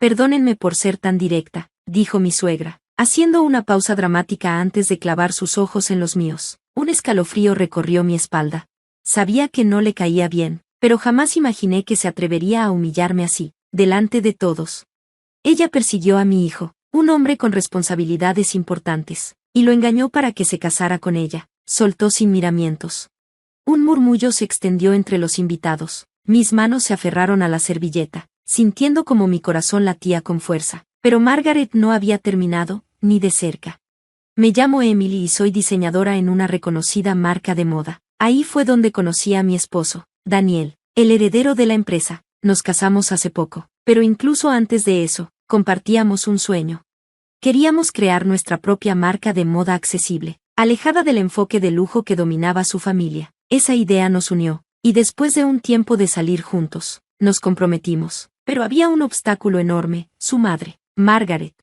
Perdónenme por ser tan directa, dijo mi suegra, haciendo una pausa dramática antes de clavar sus ojos en los míos. Un escalofrío recorrió mi espalda. Sabía que no le caía bien, pero jamás imaginé que se atrevería a humillarme así, delante de todos. Ella persiguió a mi hijo, un hombre con responsabilidades importantes, y lo engañó para que se casara con ella, soltó sin miramientos. Un murmullo se extendió entre los invitados. Mis manos se aferraron a la servilleta, sintiendo como mi corazón latía con fuerza. Pero Margaret no había terminado, ni de cerca. Me llamo Emily y soy diseñadora en una reconocida marca de moda. Ahí fue donde conocí a mi esposo, Daniel, el heredero de la empresa. Nos casamos hace poco, pero incluso antes de eso, compartíamos un sueño. Queríamos crear nuestra propia marca de moda accesible, alejada del enfoque de lujo que dominaba su familia. Esa idea nos unió, y después de un tiempo de salir juntos, nos comprometimos. Pero había un obstáculo enorme, su madre, Margaret.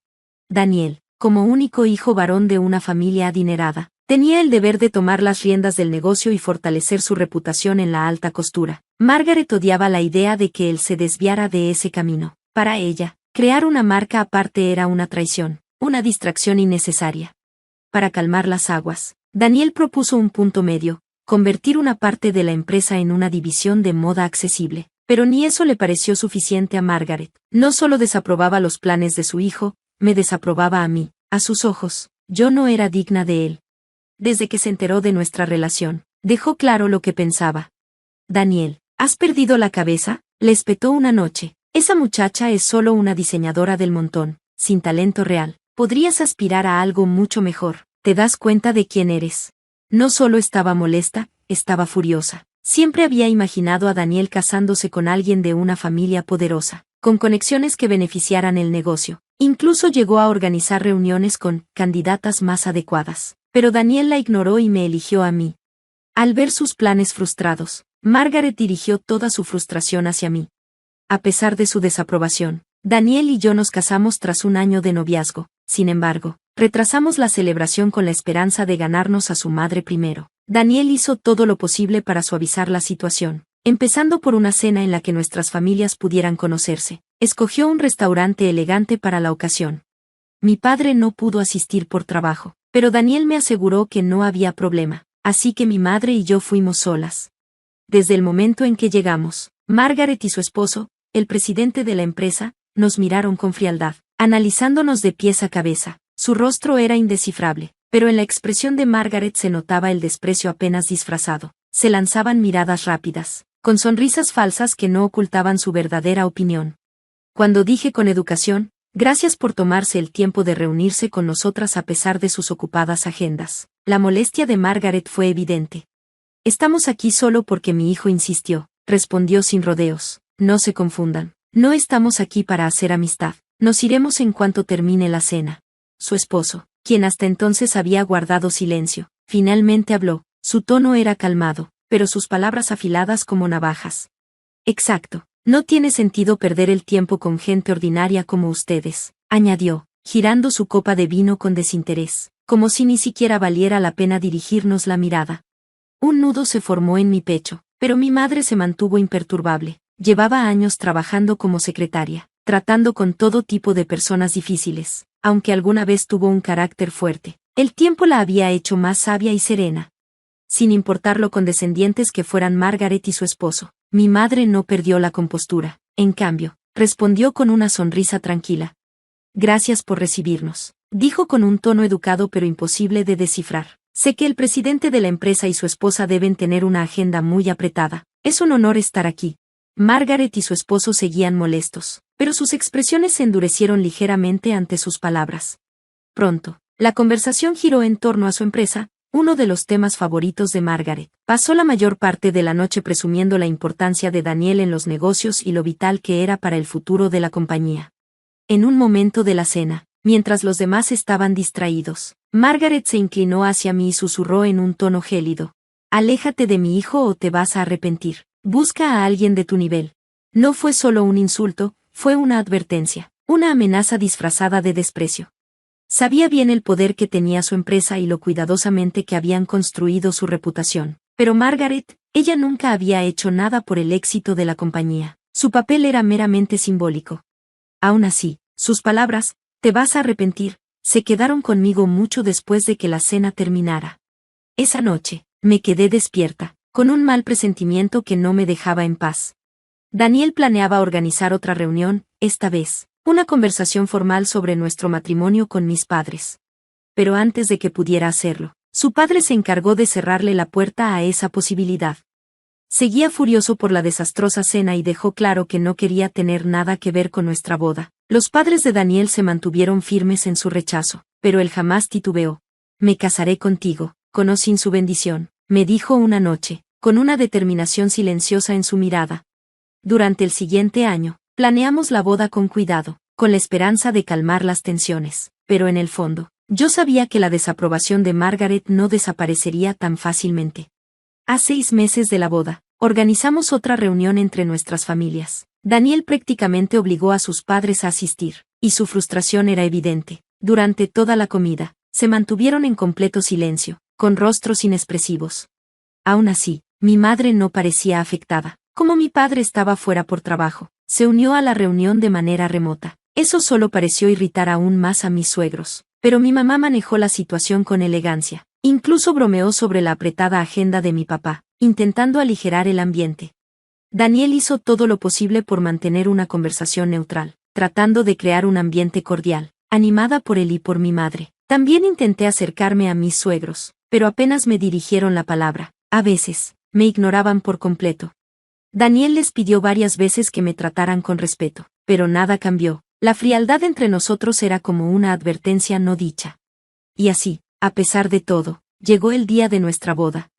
Daniel, como único hijo varón de una familia adinerada, tenía el deber de tomar las riendas del negocio y fortalecer su reputación en la alta costura. Margaret odiaba la idea de que él se desviara de ese camino. Para ella, crear una marca aparte era una traición, una distracción innecesaria. Para calmar las aguas, Daniel propuso un punto medio, convertir una parte de la empresa en una división de moda accesible. Pero ni eso le pareció suficiente a Margaret. No solo desaprobaba los planes de su hijo, me desaprobaba a mí. A sus ojos, yo no era digna de él. Desde que se enteró de nuestra relación, dejó claro lo que pensaba. Daniel, ¿has perdido la cabeza?, le espetó una noche. Esa muchacha es solo una diseñadora del montón, sin talento real. Podrías aspirar a algo mucho mejor. ¿Te das cuenta de quién eres? No solo estaba molesta, estaba furiosa. Siempre había imaginado a Daniel casándose con alguien de una familia poderosa, con conexiones que beneficiaran el negocio. Incluso llegó a organizar reuniones con candidatas más adecuadas. Pero Daniel la ignoró y me eligió a mí. Al ver sus planes frustrados, Margaret dirigió toda su frustración hacia mí. A pesar de su desaprobación, Daniel y yo nos casamos tras un año de noviazgo. Sin embargo, retrasamos la celebración con la esperanza de ganarnos a su madre primero. Daniel hizo todo lo posible para suavizar la situación, empezando por una cena en la que nuestras familias pudieran conocerse. Escogió un restaurante elegante para la ocasión. Mi padre no pudo asistir por trabajo, pero Daniel me aseguró que no había problema, así que mi madre y yo fuimos solas. Desde el momento en que llegamos, Margaret y su esposo, el presidente de la empresa, nos miraron con frialdad, analizándonos de pies a cabeza. Su rostro era indescifrable, pero en la expresión de Margaret se notaba el desprecio apenas disfrazado. Se lanzaban miradas rápidas, con sonrisas falsas que no ocultaban su verdadera opinión. Cuando dije con educación, gracias por tomarse el tiempo de reunirse con nosotras a pesar de sus ocupadas agendas, la molestia de Margaret fue evidente. Estamos aquí solo porque mi hijo insistió, respondió sin rodeos. No se confundan, no estamos aquí para hacer amistad, nos iremos en cuanto termine la cena. Su esposo, quien hasta entonces había guardado silencio, finalmente habló. Su tono era calmado, pero sus palabras afiladas como navajas. Exacto, no tiene sentido perder el tiempo con gente ordinaria como ustedes, añadió, girando su copa de vino con desinterés, como si ni siquiera valiera la pena dirigirnos la mirada. Un nudo se formó en mi pecho, pero mi madre se mantuvo imperturbable. Llevaba años trabajando como secretaria, tratando con todo tipo de personas difíciles. Aunque alguna vez tuvo un carácter fuerte, el tiempo la había hecho más sabia y serena. Sin importar lo condescendientes que fueran Margaret y su esposo, mi madre no perdió la compostura. En cambio, respondió con una sonrisa tranquila. Gracias por recibirnos, dijo con un tono educado pero imposible de descifrar. Sé que el presidente de la empresa y su esposa deben tener una agenda muy apretada. Es un honor estar aquí. Margaret y su esposo seguían molestos, pero sus expresiones se endurecieron ligeramente ante sus palabras. Pronto, la conversación giró en torno a su empresa, uno de los temas favoritos de Margaret. Pasó la mayor parte de la noche presumiendo la importancia de Daniel en los negocios y lo vital que era para el futuro de la compañía. En un momento de la cena, mientras los demás estaban distraídos, Margaret se inclinó hacia mí y susurró en un tono gélido. Aléjate de mi hijo o te vas a arrepentir. Busca a alguien de tu nivel. No fue solo un insulto, fue una advertencia, una amenaza disfrazada de desprecio. Sabía bien el poder que tenía su empresa y lo cuidadosamente que habían construido su reputación. Pero Margaret, ella nunca había hecho nada por el éxito de la compañía. Su papel era meramente simbólico. Aún así, sus palabras, te vas a arrepentir, se quedaron conmigo mucho después de que la cena terminara. Esa noche, me quedé despierta, con un mal presentimiento que no me dejaba en paz. Daniel planeaba organizar otra reunión, esta vez, una conversación formal sobre nuestro matrimonio con mis padres. Pero antes de que pudiera hacerlo, su padre se encargó de cerrarle la puerta a esa posibilidad. Seguía furioso por la desastrosa cena y dejó claro que no quería tener nada que ver con nuestra boda. Los padres de Daniel se mantuvieron firmes en su rechazo, pero él jamás titubeó. Me casaré contigo, con o sin su bendición, me dijo una noche, con una determinación silenciosa en su mirada. Durante el siguiente año, planeamos la boda con cuidado, con la esperanza de calmar las tensiones, pero en el fondo, yo sabía que la desaprobación de Margaret no desaparecería tan fácilmente. A 6 meses de la boda, organizamos otra reunión entre nuestras familias. Daniel prácticamente obligó a sus padres a asistir, y su frustración era evidente. Durante toda la comida, se mantuvieron en completo silencio, con rostros inexpresivos. Aún así, mi madre no parecía afectada. Como mi padre estaba fuera por trabajo, se unió a la reunión de manera remota. Eso solo pareció irritar aún más a mis suegros. Pero mi mamá manejó la situación con elegancia. Incluso bromeó sobre la apretada agenda de mi papá, intentando aligerar el ambiente. Daniel hizo todo lo posible por mantener una conversación neutral, tratando de crear un ambiente cordial, animada por él y por mi madre. También intenté acercarme a mis suegros, pero apenas me dirigieron la palabra. A veces, me ignoraban por completo. Daniel les pidió varias veces que me trataran con respeto, pero nada cambió. La frialdad entre nosotros era como una advertencia no dicha. Y así, a pesar de todo, llegó el día de nuestra boda.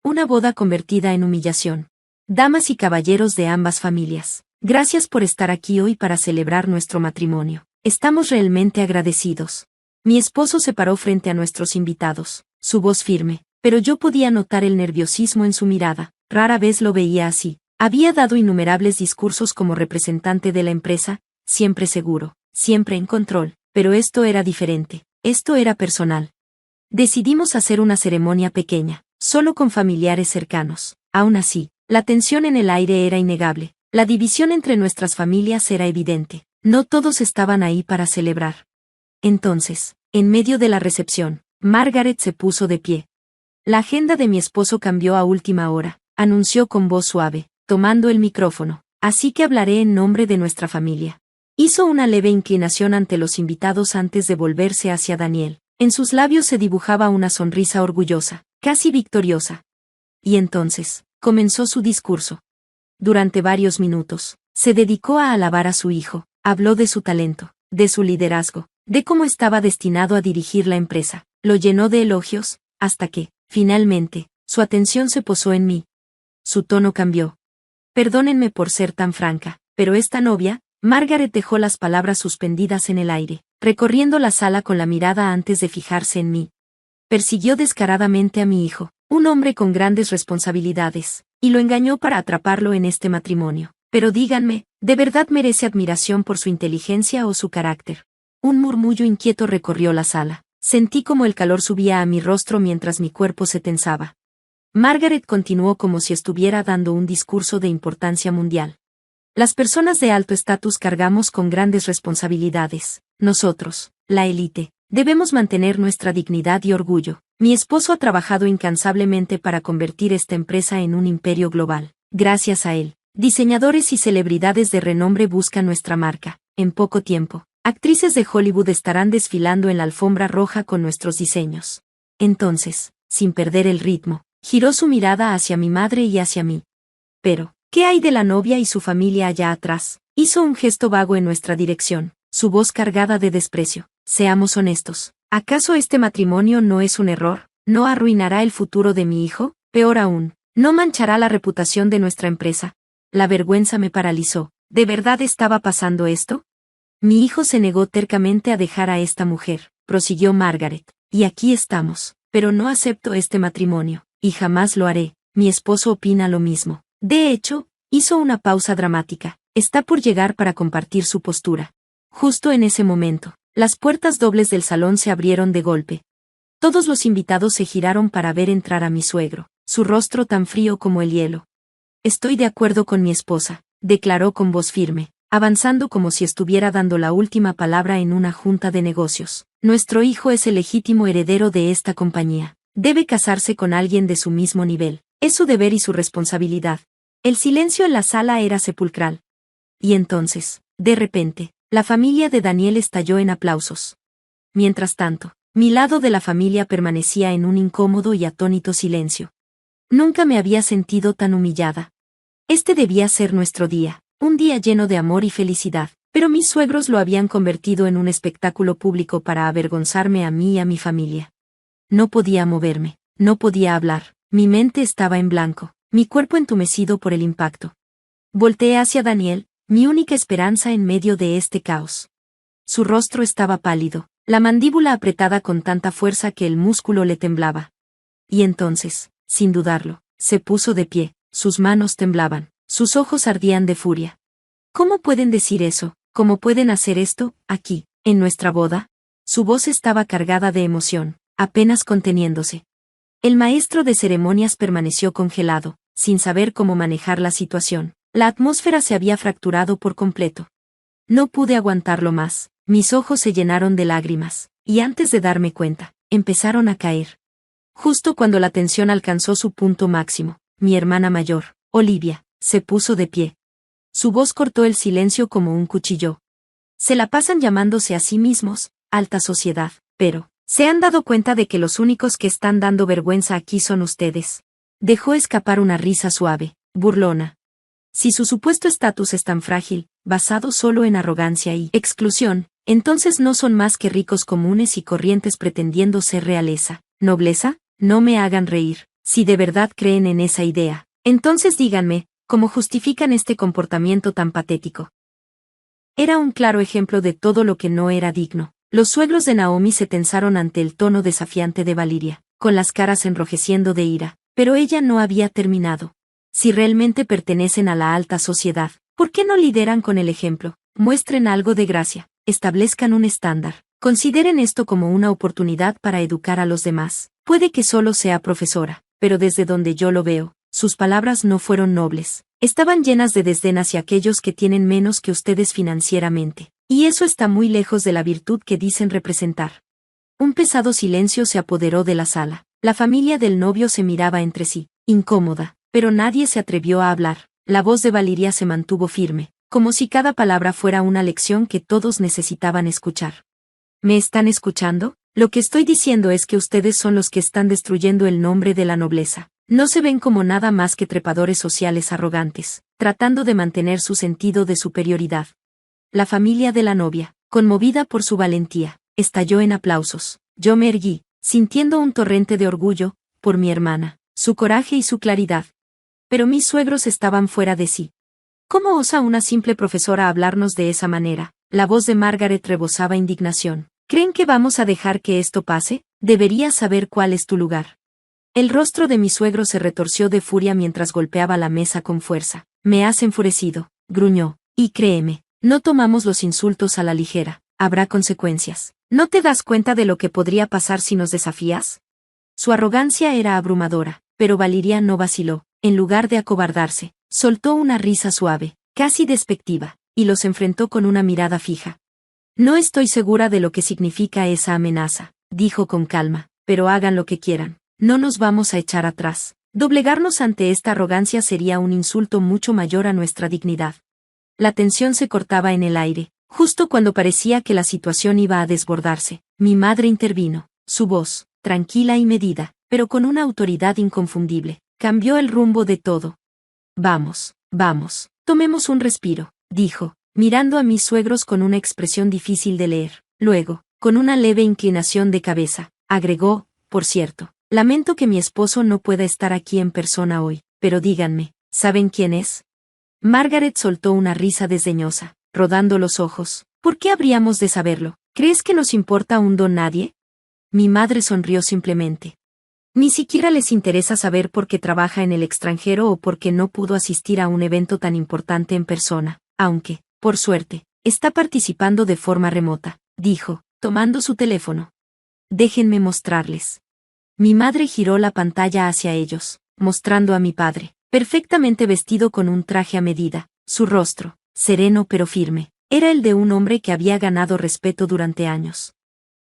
Una boda convertida en humillación. Damas y caballeros de ambas familias, gracias por estar aquí hoy para celebrar nuestro matrimonio. Estamos realmente agradecidos. Mi esposo se paró frente a nuestros invitados, su voz firme, pero yo podía notar el nerviosismo en su mirada. Rara vez lo veía así. Había dado innumerables discursos como representante de la empresa, siempre seguro, siempre en control, pero esto era diferente, esto era personal. Decidimos hacer una ceremonia pequeña, solo con familiares cercanos. Aún así, la tensión en el aire era innegable, la división entre nuestras familias era evidente, no todos estaban ahí para celebrar. Entonces, en medio de la recepción, Margaret se puso de pie. La agenda de mi esposo cambió a última hora, anunció con voz suave, tomando el micrófono, así que hablaré en nombre de nuestra familia. Hizo una leve inclinación ante los invitados antes de volverse hacia Daniel. En sus labios se dibujaba una sonrisa orgullosa, casi victoriosa. Y entonces, comenzó su discurso. Durante varios minutos, se dedicó a alabar a su hijo, habló de su talento, de su liderazgo, de cómo estaba destinado a dirigir la empresa, lo llenó de elogios, hasta que, finalmente, su atención se posó en mí. Su tono cambió. Perdónenme por ser tan franca, pero esta novia, Margaret dejó las palabras suspendidas en el aire, recorriendo la sala con la mirada antes de fijarse en mí. Persiguió descaradamente a mi hijo, un hombre con grandes responsabilidades, y lo engañó para atraparlo en este matrimonio. Pero díganme, ¿de verdad merece admiración por su inteligencia o su carácter? Un murmullo inquieto recorrió la sala. Sentí como el calor subía a mi rostro mientras mi cuerpo se tensaba. Margaret continuó como si estuviera dando un discurso de importancia mundial. Las personas de alto estatus cargamos con grandes responsabilidades. Nosotros, la élite, debemos mantener nuestra dignidad y orgullo. Mi esposo ha trabajado incansablemente para convertir esta empresa en un imperio global. Gracias a él, diseñadores y celebridades de renombre buscan nuestra marca. En poco tiempo, actrices de Hollywood estarán desfilando en la alfombra roja con nuestros diseños. Entonces, sin perder el ritmo, giró su mirada hacia mi madre y hacia mí. Pero, ¿qué hay de la novia y su familia allá atrás? Hizo un gesto vago en nuestra dirección, su voz cargada de desprecio. Seamos honestos, ¿acaso este matrimonio no es un error? ¿No arruinará el futuro de mi hijo? Peor aún, ¿no manchará la reputación de nuestra empresa? La vergüenza me paralizó. ¿De verdad estaba pasando esto? Mi hijo se negó tercamente a dejar a esta mujer, prosiguió Margaret, y aquí estamos, pero no acepto este matrimonio, y jamás lo haré. Mi esposo opina lo mismo. De hecho, hizo una pausa dramática, está por llegar para compartir su postura. Justo en ese momento, las puertas dobles del salón se abrieron de golpe. Todos los invitados se giraron para ver entrar a mi suegro, su rostro tan frío como el hielo. Estoy de acuerdo con mi esposa, declaró con voz firme. avanzando como si estuviera dando la última palabra en una junta de negocios. Nuestro hijo es el legítimo heredero de esta compañía. Debe casarse con alguien de su mismo nivel. Es su deber y su responsabilidad. El silencio en la sala era sepulcral. Y entonces, de repente, la familia de Daniel estalló en aplausos. Mientras tanto, mi lado de la familia permanecía en un incómodo y atónito silencio. Nunca me había sentido tan humillada. Este debía ser nuestro día, un día lleno de amor y felicidad, pero mis suegros lo habían convertido en un espectáculo público para avergonzarme a mí y a mi familia. No podía moverme, no podía hablar, mi mente estaba en blanco, mi cuerpo entumecido por el impacto. Volteé hacia Daniel, mi única esperanza en medio de este caos. Su rostro estaba pálido, la mandíbula apretada con tanta fuerza que el músculo le temblaba. Y entonces, sin dudarlo, se puso de pie, sus manos temblaban, sus ojos ardían de furia. ¿Cómo pueden decir eso? ¿Cómo pueden hacer esto, aquí, en nuestra boda? Su voz estaba cargada de emoción, apenas conteniéndose. El maestro de ceremonias permaneció congelado, sin saber cómo manejar la situación. La atmósfera se había fracturado por completo. No pude aguantarlo más, mis ojos se llenaron de lágrimas, y antes de darme cuenta, empezaron a caer. Justo cuando la tensión alcanzó su punto máximo, mi hermana mayor, Olivia, se puso de pie. Su voz cortó el silencio como un cuchillo. Se la pasan llamándose a sí mismos, alta sociedad, pero, ¿se han dado cuenta de que los únicos que están dando vergüenza aquí son ustedes? Dejó escapar una risa suave, burlona. Si su supuesto estatus es tan frágil, basado solo en arrogancia y exclusión, entonces no son más que ricos comunes y corrientes pretendiendo ser realeza, nobleza. No me hagan reír. Si de verdad creen en esa idea, entonces díganme, ¿cómo justifican este comportamiento tan patético? Era un claro ejemplo de todo lo que no era digno. Los suegros de Naomi se tensaron ante el tono desafiante de Valiria, con las caras enrojeciendo de ira, pero ella no había terminado. Si realmente pertenecen a la alta sociedad, ¿por qué no lideran con el ejemplo? Muestren algo de gracia, establezcan un estándar, consideren esto como una oportunidad para educar a los demás. Puede que solo sea profesora, pero desde donde yo lo veo, sus palabras no fueron nobles. Estaban llenas de desdén hacia aquellos que tienen menos que ustedes financieramente. Y eso está muy lejos de la virtud que dicen representar. Un pesado silencio se apoderó de la sala. La familia del novio se miraba entre sí, incómoda, pero nadie se atrevió a hablar. La voz de Valiria se mantuvo firme, como si cada palabra fuera una lección que todos necesitaban escuchar. ¿Me están escuchando? Lo que estoy diciendo es que ustedes son los que están destruyendo el nombre de la nobleza. No se ven como nada más que trepadores sociales arrogantes, tratando de mantener su sentido de superioridad. La familia de la novia, conmovida por su valentía, estalló en aplausos. Yo me erguí, sintiendo un torrente de orgullo, por mi hermana, su coraje y su claridad. Pero mis suegros estaban fuera de sí. ¿Cómo osa una simple profesora hablarnos de esa manera? La voz de Margaret rebosaba indignación. ¿Creen que vamos a dejar que esto pase? Deberías saber cuál es tu lugar. El rostro de mi suegro se retorció de furia mientras golpeaba la mesa con fuerza. Me has enfurecido, gruñó, y créeme, no tomamos los insultos a la ligera, habrá consecuencias. ¿No te das cuenta de lo que podría pasar si nos desafías? Su arrogancia era abrumadora, pero Valiria no vaciló. En lugar de acobardarse, soltó una risa suave, casi despectiva, y los enfrentó con una mirada fija. No estoy segura de lo que significa esa amenaza, dijo con calma, pero hagan lo que quieran. No nos vamos a echar atrás. Doblegarnos ante esta arrogancia sería un insulto mucho mayor a nuestra dignidad. La tensión se cortaba en el aire, justo cuando parecía que la situación iba a desbordarse. Mi madre intervino, su voz, tranquila y medida, pero con una autoridad inconfundible, cambió el rumbo de todo. Vamos, tomemos un respiro, dijo, mirando a mis suegros con una expresión difícil de leer. Luego, con una leve inclinación de cabeza, agregó, por cierto, lamento que mi esposo no pueda estar aquí en persona hoy, pero díganme, ¿saben quién es? Margaret soltó una risa desdeñosa, rodando los ojos. ¿Por qué habríamos de saberlo? ¿Crees que nos importa un don nadie? Mi madre sonrió simplemente. Ni siquiera les interesa saber por qué trabaja en el extranjero o por qué no pudo asistir a un evento tan importante en persona, aunque, por suerte, está participando de forma remota, dijo, tomando su teléfono. Déjenme mostrarles. Mi madre giró la pantalla hacia ellos, mostrando a mi padre, perfectamente vestido con un traje a medida, su rostro, sereno pero firme. Era el de un hombre que había ganado respeto durante años.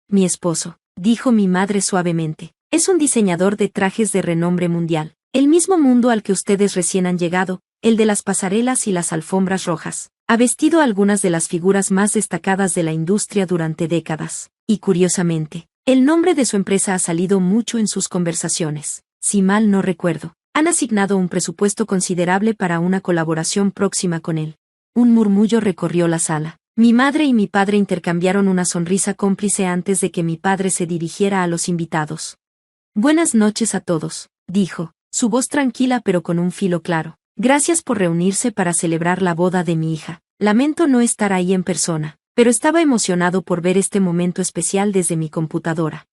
Mi esposo, dijo mi madre suavemente, es un diseñador de trajes de renombre mundial. El mismo mundo al que ustedes recién han llegado, el de las pasarelas y las alfombras rojas. Ha vestido a algunas de las figuras más destacadas de la industria durante décadas. Y curiosamente, el nombre de su empresa ha salido mucho en sus conversaciones. Si mal no recuerdo, han asignado un presupuesto considerable para una colaboración próxima con él. Un murmullo recorrió la sala. Mi madre y mi padre intercambiaron una sonrisa cómplice antes de que mi padre se dirigiera a los invitados. Buenas noches a todos, dijo, su voz tranquila pero con un filo claro. Gracias por reunirse para celebrar la boda de mi hija. Lamento no estar ahí en persona, pero estaba emocionado por ver este momento especial desde mi computadora.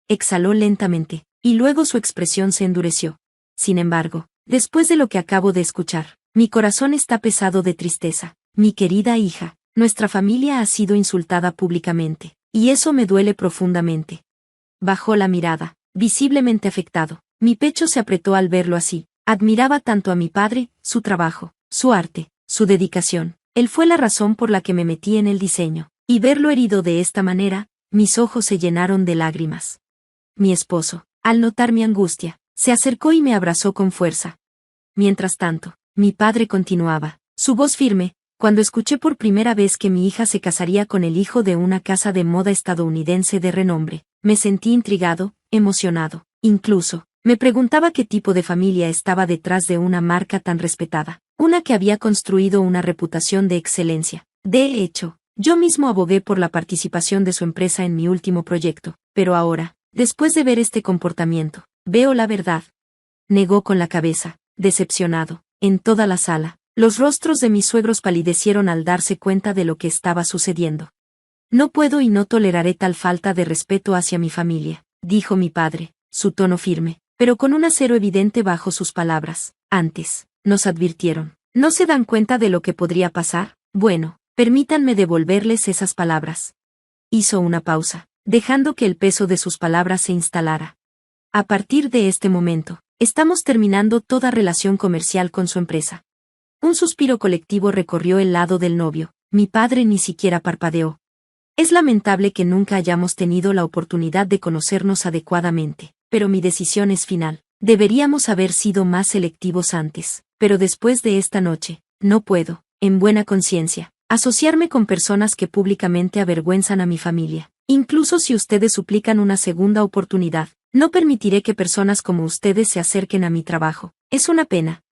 Exhaló lentamente, y luego su expresión se endureció. Sin embargo, después de lo que acabo de escuchar, mi corazón está pesado de tristeza. Mi querida hija, nuestra familia ha sido insultada públicamente, y eso me duele profundamente. Bajó la mirada, visiblemente afectado. Mi pecho se apretó al verlo así. Admiraba tanto a mi padre, su trabajo, su arte, su dedicación. Él fue la razón por la que me metí en el diseño, y verlo herido de esta manera, mis ojos se llenaron de lágrimas. Mi esposo, al notar mi angustia, se acercó y me abrazó con fuerza. Mientras tanto, mi padre continuaba, su voz firme, cuando escuché por primera vez que mi hija se casaría con el hijo de una casa de moda estadounidense de renombre, me sentí intrigado, emocionado, incluso. Me preguntaba qué tipo de familia estaba detrás de una marca tan respetada, una que había construido una reputación de excelencia. De hecho, yo mismo abogué por la participación de su empresa en mi último proyecto, pero ahora, después de ver este comportamiento, veo la verdad. Negó con la cabeza, decepcionado. En toda la sala, los rostros de mis suegros palidecieron al darse cuenta de lo que estaba sucediendo. No puedo y no toleraré tal falta de respeto hacia mi familia, dijo mi padre, su tono firme, pero con un acero evidente bajo sus palabras. Antes, nos advirtieron. ¿No se dan cuenta de lo que podría pasar? Bueno, permítanme devolverles esas palabras. Hizo una pausa, dejando que el peso de sus palabras se instalara. A partir de este momento, estamos terminando toda relación comercial con su empresa. Un suspiro colectivo recorrió el lado del novio. Mi padre ni siquiera parpadeó. Es lamentable que nunca hayamos tenido la oportunidad de conocernos adecuadamente, pero mi decisión es final. Deberíamos haber sido más selectivos antes, pero después de esta noche, no puedo, en buena conciencia, asociarme con personas que públicamente avergüenzan a mi familia. Incluso si ustedes suplican una segunda oportunidad, no permitiré que personas como ustedes se acerquen a mi trabajo. Es una pena.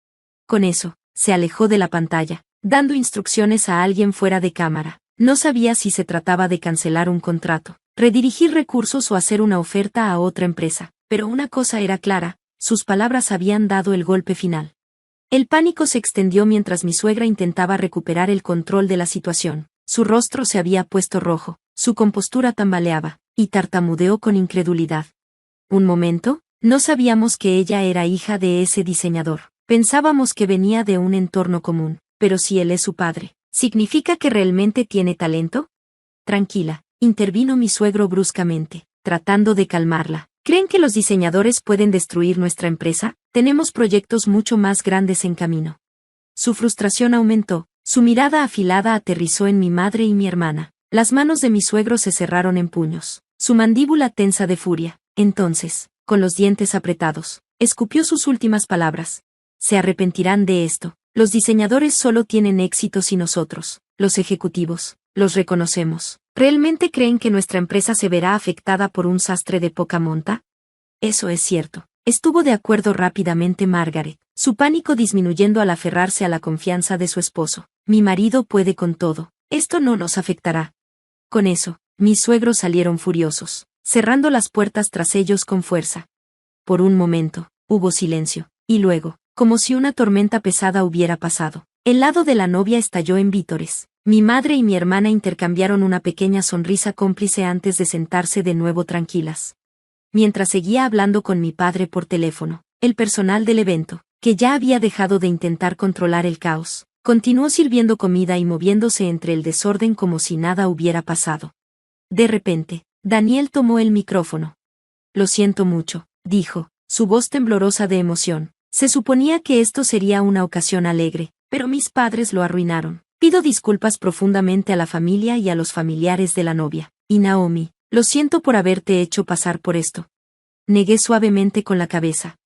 Con eso, se alejó de la pantalla, dando instrucciones a alguien fuera de cámara. No sabía si se trataba de cancelar un contrato, redirigir recursos o hacer una oferta a otra empresa, pero una cosa era clara, sus palabras habían dado el golpe final. El pánico se extendió mientras mi suegra intentaba recuperar el control de la situación. Su rostro se había puesto rojo, su compostura tambaleaba, y tartamudeó con incredulidad. Un momento, no sabíamos que ella era hija de ese diseñador. Pensábamos que venía de un entorno común, pero si él es su padre, ¿significa que realmente tiene talento? Tranquila, intervino mi suegro bruscamente, tratando de calmarla. ¿Creen que los diseñadores pueden destruir nuestra empresa? Tenemos proyectos mucho más grandes en camino. Su frustración aumentó, su mirada afilada aterrizó en mi madre y mi hermana. Las manos de mi suegro se cerraron en puños, su mandíbula tensa de furia. Entonces, con los dientes apretados, escupió sus últimas palabras. Se arrepentirán de esto. Los diseñadores solo tienen éxito si nosotros, los ejecutivos, los reconocemos. ¿Realmente creen que nuestra empresa se verá afectada por un sastre de poca monta? Eso es cierto. Estuvo de acuerdo rápidamente Margaret, su pánico disminuyendo al aferrarse a la confianza de su esposo. Mi marido puede con todo. Esto no nos afectará. Con eso, mis suegros salieron furiosos, cerrando las puertas tras ellos con fuerza. Por un momento, hubo silencio, y luego, como si una tormenta pesada hubiera pasado, el lado de la novia estalló en vítores. Mi madre y mi hermana intercambiaron una pequeña sonrisa cómplice antes de sentarse de nuevo tranquilas. Mientras seguía hablando con mi padre por teléfono, el personal del evento, que ya había dejado de intentar controlar el caos, continuó sirviendo comida y moviéndose entre el desorden como si nada hubiera pasado. De repente, Daniel tomó el micrófono. Lo siento mucho, dijo, su voz temblorosa de emoción. Se suponía que esto sería una ocasión alegre, pero mis padres lo arruinaron. Pido disculpas profundamente a la familia y a los familiares de la novia. Y Naomi, lo siento por haberte hecho pasar por esto. Negué suavemente con la cabeza.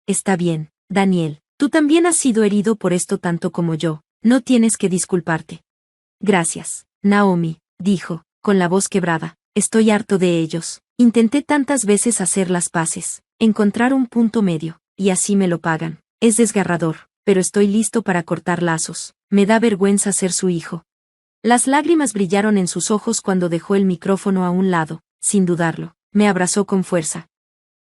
Está bien, Daniel, tú también has sido herido por esto tanto como yo, no tienes que disculparte. Gracias, Naomi, dijo, con la voz quebrada, estoy harto de ellos. Intenté tantas veces hacer las paces, encontrar un punto medio, y así me lo pagan. Es desgarrador, pero estoy listo para cortar lazos. Me da vergüenza ser su hijo. Las lágrimas brillaron en sus ojos cuando dejó el micrófono a un lado, sin dudarlo. Me abrazó con fuerza.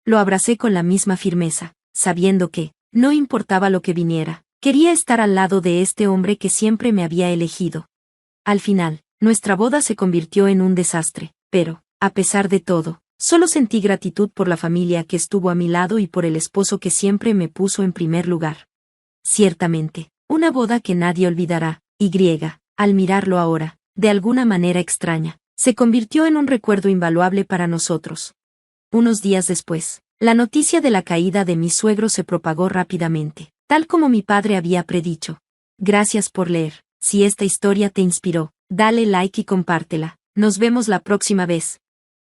Lo abracé con la misma firmeza, sabiendo que, no importaba lo que viniera, quería estar al lado de este hombre que siempre me había elegido. Al final, nuestra boda se convirtió en un desastre, pero, a pesar de todo, solo sentí gratitud por la familia que estuvo a mi lado y por el esposo que siempre me puso en primer lugar. Ciertamente, una boda que nadie olvidará, al mirarlo ahora, de alguna manera extraña, se convirtió en un recuerdo invaluable para nosotros. Unos días después, la noticia de la caída de mi suegro se propagó rápidamente, tal como mi padre había predicho. Gracias por leer. Si esta historia te inspiró, dale like y compártela. Nos vemos la próxima vez.